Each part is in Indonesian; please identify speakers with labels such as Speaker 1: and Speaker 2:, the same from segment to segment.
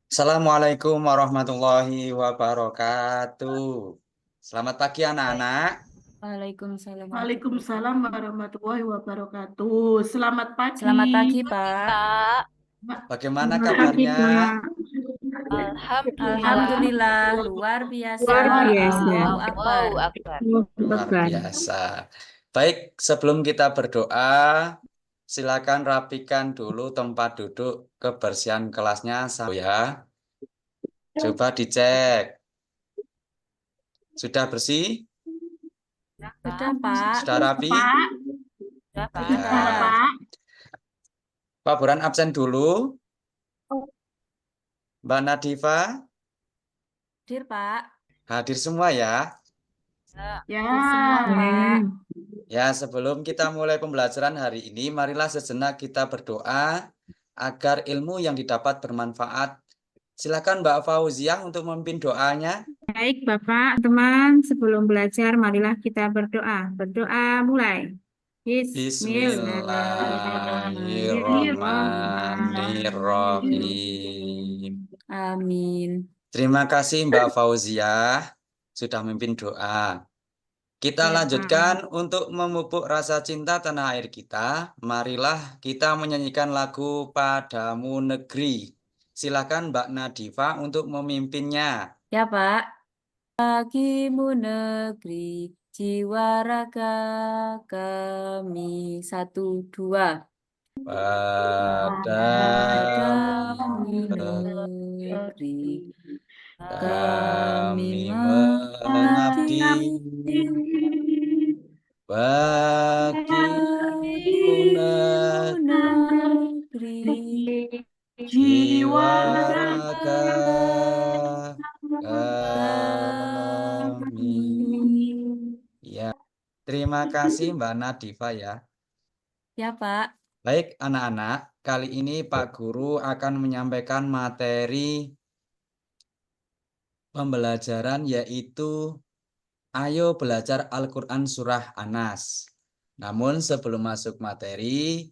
Speaker 1: Assalamualaikum warahmatullahi wabarakatuh. Selamat pagi anak-anak.
Speaker 2: Waalaikumsalam warahmatullahi
Speaker 3: Waalaikumsalam
Speaker 2: wabarakatuh.
Speaker 3: warahmatullahi wabarakatuh. Selamat pagi.
Speaker 2: Selamat pagi,
Speaker 4: Pagi,
Speaker 2: Pak.
Speaker 4: Kak.
Speaker 1: Bagaimana
Speaker 3: Selamat pagi,
Speaker 1: kabarnya?
Speaker 3: Kak.
Speaker 4: Alhamdulillah.
Speaker 2: Alhamdulillah, luar biasa.
Speaker 3: Luar biasa.
Speaker 2: Allahu Akbar.
Speaker 4: Allahu Akbar.
Speaker 1: Luar biasa. Baik, sebelum kita berdoa, silakan rapikan dulu tempat duduk kebersihan kelasnya ya. Coba dicek. Sudah bersih?
Speaker 2: Sudah, Pak.
Speaker 1: Sudah rapi?
Speaker 3: Pak,
Speaker 4: Ya, Pak.
Speaker 1: Ya.
Speaker 3: sudah, Pak.
Speaker 1: Pak Buran absen dulu. Mbak Nadifa
Speaker 2: Hadir, Pak.
Speaker 1: hadir semua ya.
Speaker 3: Ya.
Speaker 2: Hadir semua, Pak.
Speaker 1: Ya, sebelum kita mulai pembelajaran hari ini, marilah sejenak kita berdoa agar ilmu yang didapat bermanfaat. Silakan Mbak Fauziah untuk memimpin doanya.
Speaker 5: Baik, Bapak, teman, sebelum belajar, marilah kita berdoa. Berdoa mulai.
Speaker 1: Bismillahirrahmanirrahim.
Speaker 2: Amin.
Speaker 1: Terima kasih Mbak Fauziah sudah memimpin doa. Kita
Speaker 5: Ya,
Speaker 1: lanjutkan untuk memupuk rasa cinta tanah air kita. Marilah kita menyanyikan lagu Padamu Negeri. Silakan Mbak Nadifa untuk memimpinnya.
Speaker 2: Ya, Pak. Bagimu negeri, jiwa raga kami. 1, 2.
Speaker 1: Padamu
Speaker 2: negeri,
Speaker 1: kami mengabdi. Bagimu
Speaker 2: negeri,
Speaker 3: Jiwa
Speaker 1: raga kami. Ya, terima kasih Mbak Nadifa ya.
Speaker 2: Ya, Pak.
Speaker 1: Baik anak-anak, kali ini Pak Guru akan menyampaikan materi pembelajaran yaitu Ayo Belajar Al-Quran Surah Anas. Namun sebelum masuk materi,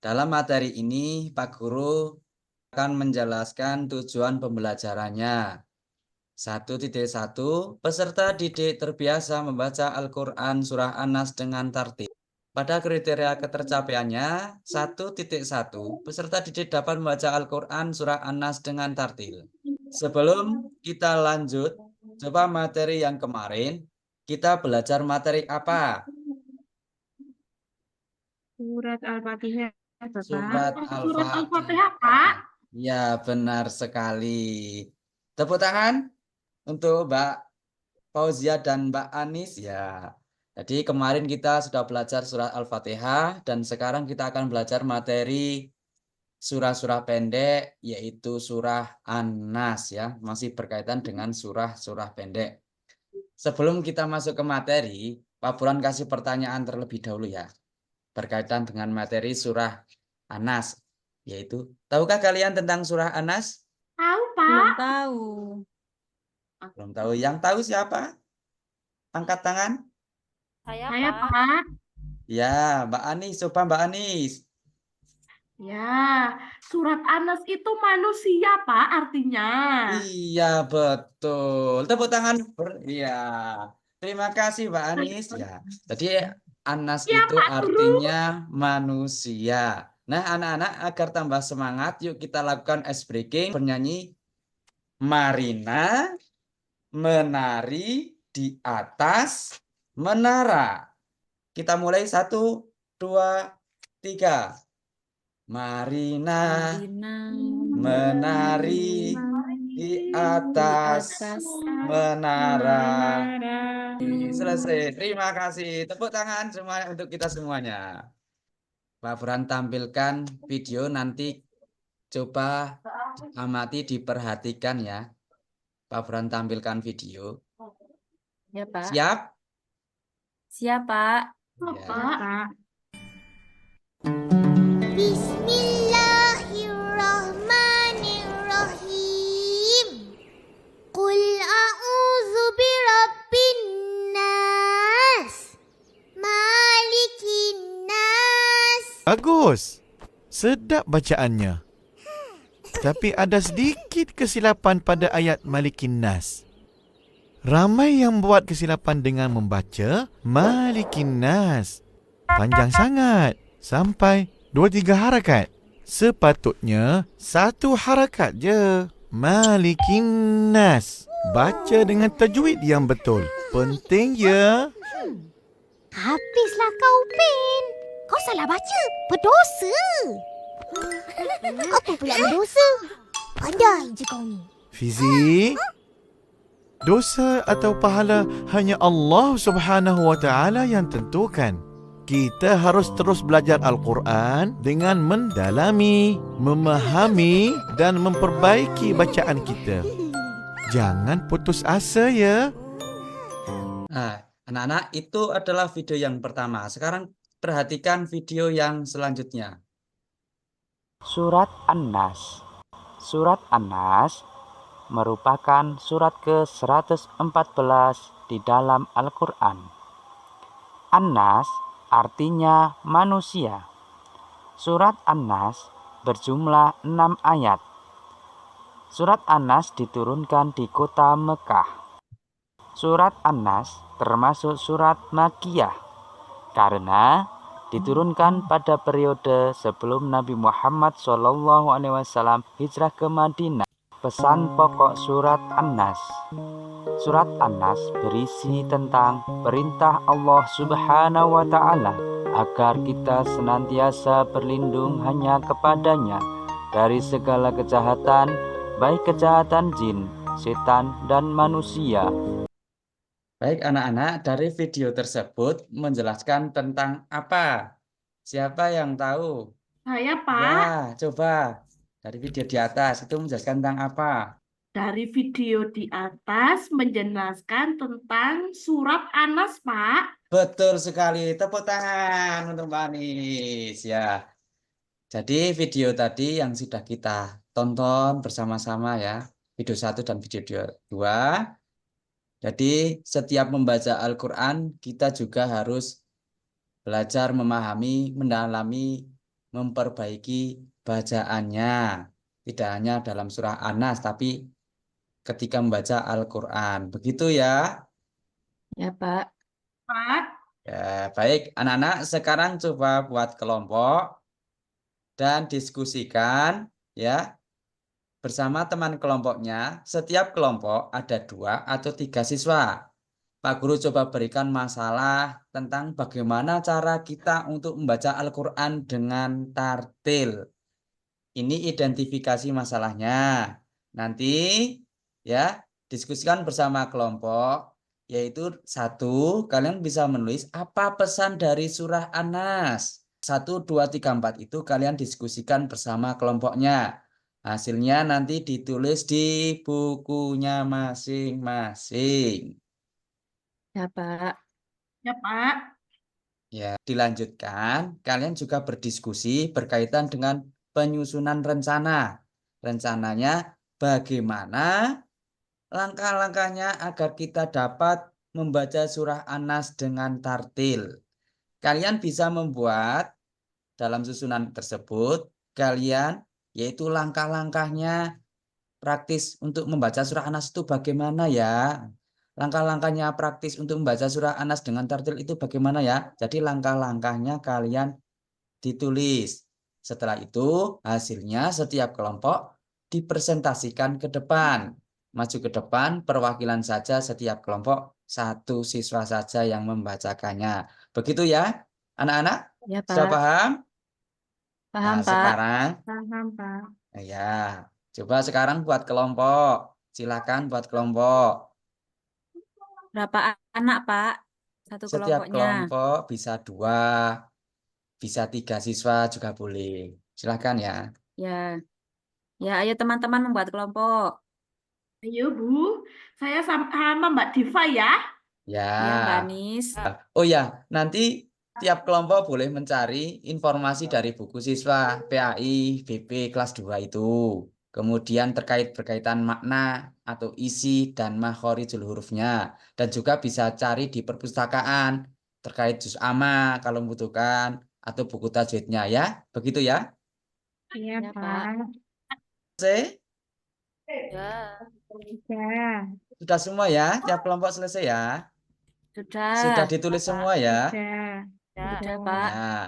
Speaker 1: dalam materi ini Pak Guru akan menjelaskan tujuan pembelajarannya. 1.1 Peserta didik terbiasa membaca Al-Quran Surah Anas dengan tertib. Pada kriteria ketercapaiannya, 1.1 peserta didik dapat membaca Al-Quran Surah Anas dengan tartil. Sebelum kita lanjut, coba materi yang kemarin, kita belajar materi apa?
Speaker 5: Surat Al-Fatihah, Bapak.
Speaker 1: Surat
Speaker 3: Surat
Speaker 1: Al-Fatihah.
Speaker 3: Al-Fatihah, Pak.
Speaker 1: Ya, benar sekali. Tepuk tangan untuk Mbak Fauzia dan Mbak Anis ya. Jadi kemarin kita sudah belajar surat Al-Fatihah dan sekarang kita akan belajar materi surah-surah pendek yaitu surah An-Nas ya, masih berkaitan dengan surah-surah pendek. Sebelum kita masuk ke materi, Pak Buran kasih pertanyaan terlebih dahulu ya. Berkaitan dengan materi surah An-Nas yaitu, tahukah kalian tentang surah An-Nas?
Speaker 3: Tahu,
Speaker 2: Belum
Speaker 3: Pak.
Speaker 2: tahu.
Speaker 1: Belum tahu. Yang tahu siapa? Angkat tangan.
Speaker 3: Saya,
Speaker 4: Pak.
Speaker 3: Pak.
Speaker 1: Ya, Mbak Anis, coba Mbak Anis.
Speaker 3: Ya, surat Anas itu manusia, Pak, artinya.
Speaker 1: Iya, betul. Tepuk tangan. Iya. Terima kasih Mbak Anis. Ya. Jadi Anas
Speaker 3: Ya,
Speaker 1: itu
Speaker 3: Pak Guru.
Speaker 1: artinya manusia. Nah, anak-anak agar tambah semangat, yuk kita lakukan ice breaking. Bernyanyi Marina menari di atas menara. Kita mulai 1, 2, 3. Marina menari di atas menara. Selesai. Terima kasih. Tepuk tangan semuanya untuk kita semuanya. Pak Buran tampilkan video nanti coba amati diperhatikan ya. Pak Buran tampilkan video.
Speaker 2: Ya, Pak.
Speaker 1: Siap?
Speaker 2: Siap, Pak.
Speaker 1: Ya.
Speaker 3: Pak.
Speaker 6: Bismillahirrahmanirrahim. Qul a'udzu birabbin nas,
Speaker 4: Bagus. Sedap bacaannya. Tapi ada sedikit kesilapan pada ayat Malikin Nas. Ramai yang buat kesilapan dengan membaca Malikin Nas. Panjang sangat. Sampai 2-3 harakat. Sepatutnya 1 harakat je. Malikin Nas. Baca dengan tajwid yang betul. Penting ya.
Speaker 6: Habislah kau, Pin. Kau salah baca. Berdosa. Apa pula berdosa? Pandai je kau ni.
Speaker 4: Fizi, dosa atau pahala hanya Allah Subhanahu wa Ta'ala yang tentukan. Kita harus terus belajar Al-Quran dengan mendalami, memahami dan memperbaiki bacaan kita. Jangan putus asa ya.
Speaker 1: Nah, anak-anak, itu adalah video yang pertama. Sekarang perhatikan video yang selanjutnya.
Speaker 7: Surat An-Nas. Surat An-Nas merupakan surat ke-114 di dalam Al-Quran. An-Nas artinya manusia. Surat An-Nas berjumlah 6 ayat. Surat An-Nas diturunkan di kota Mekah. Surat An-Nas termasuk surat Makkiyah karena diturunkan pada periode sebelum Nabi Muhammad SAW hijrah ke Madinah. Pesan pokok surat An-Nas. Surat An-Nas berisi tentang perintah Allah Subhanahu wa Ta'ala agar kita senantiasa berlindung hanya kepadanya dari segala kejahatan, baik kejahatan jin, setan, dan manusia.
Speaker 1: Baik anak-anak, dari video tersebut menjelaskan tentang apa? Siapa yang tahu?
Speaker 3: Saya, Pak.
Speaker 1: Ya, coba. Dari video di atas itu menjelaskan tentang apa?
Speaker 3: Dari video di atas menjelaskan tentang surat An-Nas, Pak.
Speaker 1: Betul sekali. Tepuk tangan untuk Mbak Anis. Ya. Jadi video tadi yang sudah kita tonton bersama-sama ya. Video 1 dan video 2. Jadi setiap membaca Al-Quran kita juga harus belajar memahami, mendalami, memperbaiki bacaannya. Tidak hanya dalam surah An-Nas, tapi ketika membaca Al-Quran. Begitu ya?
Speaker 2: Ya, Pak.
Speaker 3: Pak.
Speaker 1: Ya, baik. Anak-anak sekarang coba buat kelompok dan diskusikan ya bersama teman kelompoknya. Setiap kelompok ada 2 atau 3 siswa. Pak Guru coba berikan masalah tentang bagaimana cara kita untuk membaca Al-Quran dengan tartil. Ini identifikasi masalahnya. Nanti ya diskusikan bersama kelompok, yaitu 1, kalian bisa menulis apa pesan dari surah An-Nas. 1, 2, 3, 4 itu kalian diskusikan bersama kelompoknya. Hasilnya nanti ditulis di bukunya masing-masing.
Speaker 2: Ya, Pak.
Speaker 3: Ya, Pak.
Speaker 1: Ya, dilanjutkan, kalian juga berdiskusi berkaitan dengan penyusunan rencana. Rencananya bagaimana langkah-langkahnya agar kita dapat membaca surah An-Nas dengan tartil. Kalian bisa membuat dalam susunan tersebut, kalian yaitu langkah-langkahnya praktis untuk membaca surah An-Nas itu bagaimana ya? Langkah-langkahnya praktis untuk membaca surah An-Nas dengan tartil itu bagaimana ya? Jadi langkah-langkahnya kalian ditulis. Setelah itu hasilnya setiap kelompok dipresentasikan ke depan. Maju ke depan, perwakilan saja setiap kelompok 1 siswa saja yang membacakannya. Begitu ya anak-anak?
Speaker 2: Ya,
Speaker 1: Sudah
Speaker 2: Pak.
Speaker 1: paham?
Speaker 2: Paham,
Speaker 1: Nah,
Speaker 2: Pak.
Speaker 1: sekarang
Speaker 5: Paham, Pak.
Speaker 1: ya, coba sekarang buat kelompok. Silakan buat kelompok.
Speaker 2: Berapa anak, Pak? Satu
Speaker 1: Setiap
Speaker 2: kelompoknya.
Speaker 1: kelompok bisa 2, bisa 3 siswa juga boleh. Silakan ya.
Speaker 2: Ya. Ya, ayo teman-teman membuat kelompok.
Speaker 3: Ayo, Bu. Saya sama Mbak Diva ya.
Speaker 1: Ya.
Speaker 2: Ya, Mbak Anis.
Speaker 1: Oh ya, nanti tiap kelompok boleh mencari informasi dari buku siswa PAI, BP kelas 2 itu. Kemudian berkaitan makna atau isi dan makhorijul hurufnya. Dan juga bisa cari di perpustakaan terkait juz amma kalau membutuhkan. atau buku tajwidnya ya. Begitu ya.
Speaker 5: Iya,
Speaker 2: Ya, Pak.
Speaker 5: Pak.
Speaker 1: Selesai?
Speaker 5: Sudah.
Speaker 1: Sudah semua ya? Tiap kelompok selesai ya? Sudah
Speaker 2: Sudah.
Speaker 1: ditulis
Speaker 2: Pak.
Speaker 1: semua ya?
Speaker 5: Sudah.
Speaker 2: Sudah, Pak.
Speaker 1: Nah,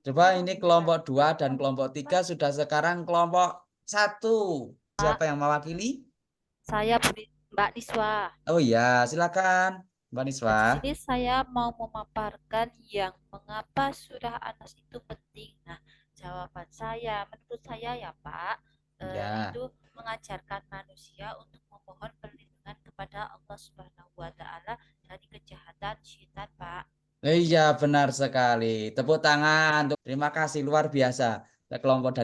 Speaker 1: coba ini kelompok 2 dan kelompok 3 sudah sekarang kelompok 1. Siapa yang mewakili?
Speaker 8: Saya Mbak Niswa.
Speaker 1: Oh iya, silakan Mbak
Speaker 8: Di
Speaker 1: Niswa.
Speaker 8: sini saya mau memaparkan yang mengapa surah Anas itu penting. Nah, jawaban saya, menurut saya ya Pak,
Speaker 1: Ya.
Speaker 8: itu mengajarkan manusia untuk memohon perlindungan kepada Allah Subhanahu wa Ta'ala dari kejahatan syaitan, Pak.
Speaker 1: Iya, benar sekali. Tepuk tangan. Terima kasih, luar biasa. Dari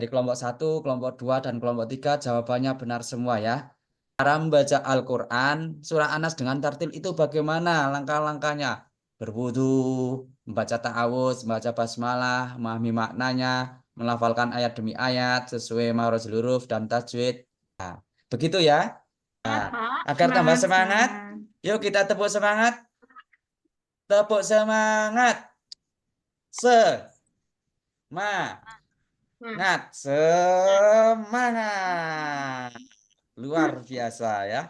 Speaker 1: kelompok 1, kelompok 2, dan kelompok 3 jawabannya benar semua ya. Cara membaca Al-Quran, surah Anas dengan tartil itu bagaimana langkah-langkahnya? Berwudu, membaca ta'awudz, membaca basmalah, memahami maknanya, melafalkan ayat demi ayat sesuai makhrajul huruf dan tajwid. Nah, begitu ya.
Speaker 3: Ya, Pak.
Speaker 1: Agar tambah semangat,
Speaker 5: Semangat.
Speaker 1: yuk kita tepuk semangat. Tepuk semangat. Semangat. Luar biasa ya.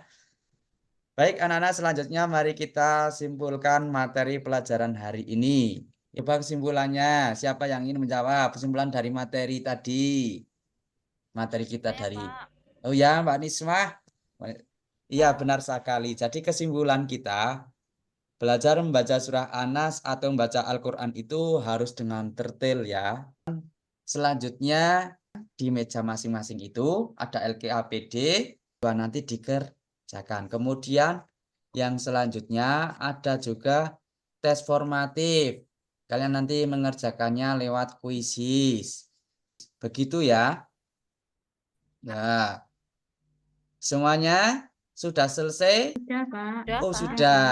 Speaker 1: Baik anak-anak, selanjutnya mari kita simpulkan materi pelajaran hari ini. Coba kesimpulannya, siapa yang ingin menjawab kesimpulan dari materi tadi? Materi kita
Speaker 8: Saya,
Speaker 1: dari
Speaker 8: Pak.
Speaker 1: Oh ya, Mbak Nismah. Iya, benar sekali. Jadi kesimpulan kita, belajar membaca surah Anas atau membaca Al-Quran itu harus dengan tertil ya. Selanjutnya di meja masing-masing itu ada LKAPD, nanti dikerjakan. Kemudian yang selanjutnya ada juga tes formatif. Kalian nanti mengerjakannya lewat kuisis. Begitu ya. Nah, semuanya sudah selesai?
Speaker 5: Sudah, Pak.
Speaker 8: Sudah,
Speaker 1: Oh,
Speaker 8: Pak.
Speaker 1: sudah.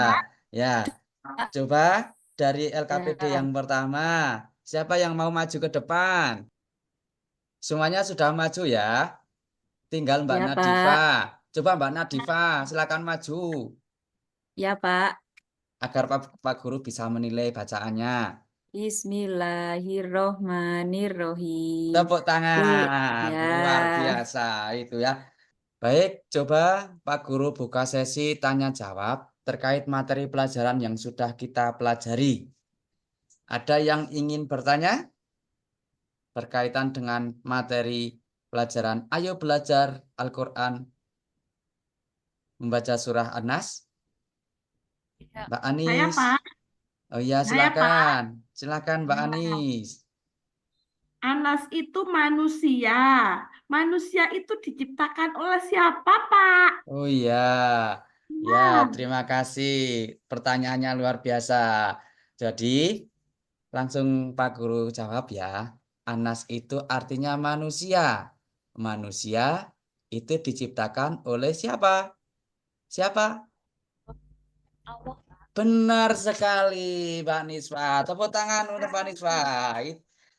Speaker 1: Ya, coba dari LKPD
Speaker 2: Ya.
Speaker 1: yang pertama. Siapa yang mau maju ke depan? Semuanya sudah maju ya. Tinggal Mbak
Speaker 2: Ya,
Speaker 1: Nadifa.
Speaker 2: Pak.
Speaker 1: Coba Mbak Nadifa, silakan maju.
Speaker 2: Ya, Pak.
Speaker 1: Agar Pak Guru bisa menilai bacaannya.
Speaker 2: Bismillahirrohmanirrohim.
Speaker 1: Tepuk tangan.
Speaker 2: Ya.
Speaker 1: Luar biasa itu ya. Baik, coba Pak Guru buka sesi tanya jawab terkait materi pelajaran yang sudah kita pelajari. Ada yang ingin bertanya berkaitan dengan materi pelajaran? Ayo belajar Al-Quran, membaca surah An-Nas.
Speaker 8: Ya.
Speaker 1: Mbak
Speaker 3: Saya,
Speaker 1: Anis.
Speaker 3: Pak.
Speaker 1: Oh iya,
Speaker 3: Saya, Pak.
Speaker 1: silakan. Silakan Mbak
Speaker 3: Ya.
Speaker 1: Anis.
Speaker 3: Anas itu manusia. Manusia itu diciptakan oleh siapa, Pak?
Speaker 1: Oh iya. Ya, terima kasih. Pertanyaannya luar biasa. Jadi, langsung Pak Guru jawab ya. Anas itu artinya manusia. Manusia itu diciptakan oleh siapa? Siapa?
Speaker 8: Allah, Pak.
Speaker 1: Benar sekali, Mbak Niswa. Tepuk tangan untuk Mbak Niswa.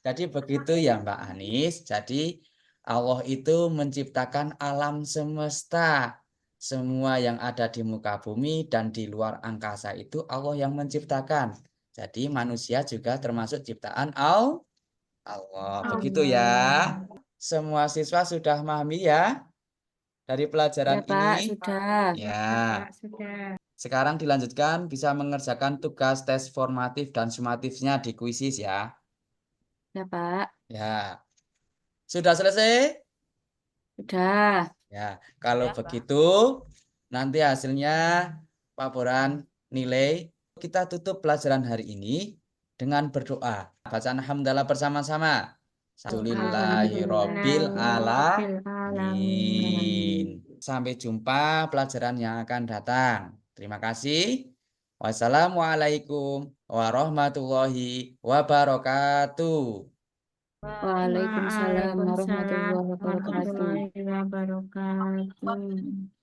Speaker 1: Jadi begitu ya, Mbak Anis. Jadi Allah itu menciptakan alam semesta. Semua yang ada di muka bumi dan di luar angkasa itu Allah yang menciptakan. Jadi manusia juga termasuk ciptaan Allah. Begitu ya. Semua siswa sudah memahami ya dari pelajaran
Speaker 2: Ya, Pak.
Speaker 1: ini.
Speaker 2: Sudah.
Speaker 1: Ya.
Speaker 5: Pak. Sudah.
Speaker 1: Sekarang dilanjutkan bisa mengerjakan tugas tes formatif dan sumatifnya di kuisis ya.
Speaker 2: Ya, Pak.
Speaker 1: Ya. Sudah selesai?
Speaker 2: Sudah.
Speaker 1: Ya, kalau
Speaker 8: Sudah, Pak.
Speaker 1: begitu nanti hasilnya laporan nilai. Kita tutup pelajaran hari ini dengan berdoa. Bacaan hamdalah bersama-sama. Alhamdulillahirabbil alamin. Sampai jumpa pelajaran yang akan datang. Terima kasih. Wassalamualaikum warahmatullahi wabarakatuh.
Speaker 2: Waalaikumsalam warahmatullahi wabarakatuh.
Speaker 5: warahmatullahi wabarakatuh.